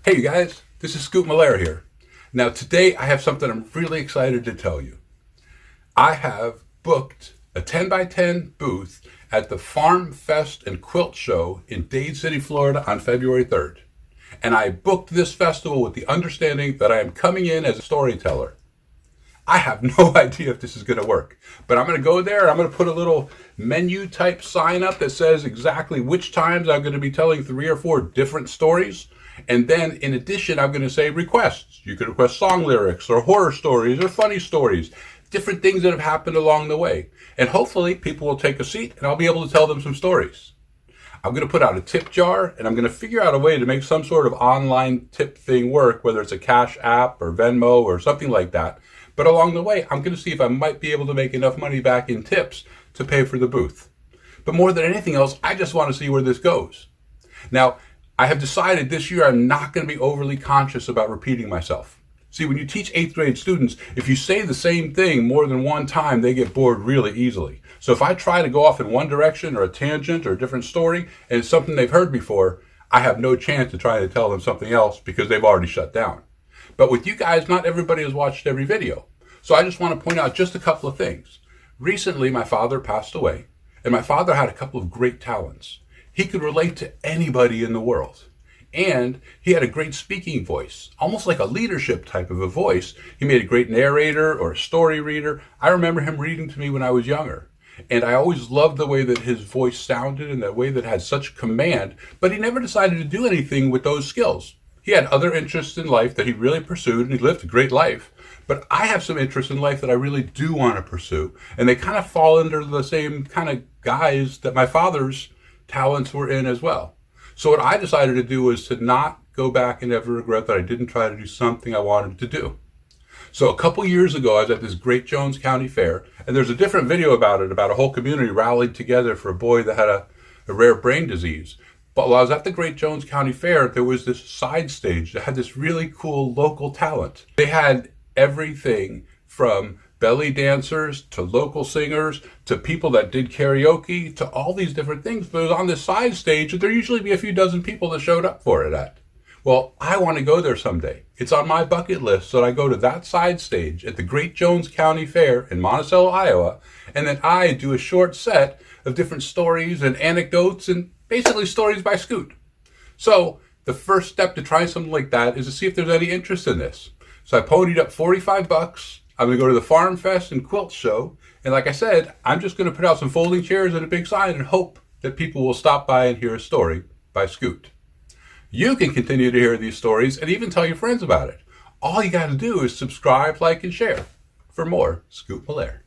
Hey you guys, this is Scoop Malaire here. Now today I have something I'm really excited to tell you. I have booked a 10 by 10 booth at the Farm Fest and Quilt Show in Dade City, Florida on February 3rd. And I booked this festival with the understanding that I am coming in as a storyteller. I have no idea if this is going to work, but I'm going to go there and I'm going to put a little menu type sign up that says exactly which times I'm going to be telling 3 or 4 different stories. And then in addition, I'm going to say requests. You can request song lyrics or horror stories or funny stories, different things that have happened along the way. And hopefully people will take a seat and I'll be able to tell them some stories. I'm going to put out a tip jar and I'm going to figure out a way to make some sort of online tip thing work, whether it's a Cash App or Venmo or something like that. But along the way, I'm going to see if I might be able to make enough money back in tips to pay for the booth. But more than anything else, I just want to see where this goes. Now, I have decided this year I'm not going to be overly conscious about repeating myself. See, when you teach 8th grade students, if you say the same thing more than one time, they get bored really easily. So if I try to go off in one direction or a tangent or a different story and it's something they've heard before, I have no chance of trying to tell them something else because they've already shut down. But with you guys, not everybody has watched every video. So I just want to point out just a couple of things. Recently, my father passed away, and my father had a couple of great talents. He could relate to anybody in the world. And he had a great speaking voice, almost like a leadership type of a voice. He made a great narrator or a story reader. I remember him reading to me when I was younger. And I always loved the way that his voice sounded and the way that had such command, but he never decided to do anything with those skills. He had other interests in life that he really pursued, and he lived a great life. But I have some interests in life that I really do want to pursue, and they kind of fall under the same kind of guise that my father's talents were in as well. So what I decided to do was to not go back and ever regret that I didn't try to do something I wanted to do. So a couple years ago, I was at this Great Jones County Fair, and there's a different video about it, about a whole community rallied together for a boy that had a rare brain disease. But while I was at the Great Jones County Fair, there was this side stage that had this really cool local talent. They had everything from belly dancers to local singers to people that did karaoke to all these different things. But it was on this side stage that there usually be a few dozen people that showed up for it at. Well, I want to go there someday. It's on my bucket list so that I go to that side stage at the Great Jones County Fair in Monticello, Iowa, and then I do a short set of different stories and anecdotes and basically stories by Scoot. So the first step to try something like that is to see if there's any interest in this. So I ponied up $45. I'm going to go to the Farm Fest and Quilt Show. And like I said, I'm just going to put out some folding chairs and a big sign and hope that people will stop by and hear a story by Scoot. You can continue to hear these stories and even tell your friends about it. All you got to do is subscribe, like, and share. For more, Scoop Malaire.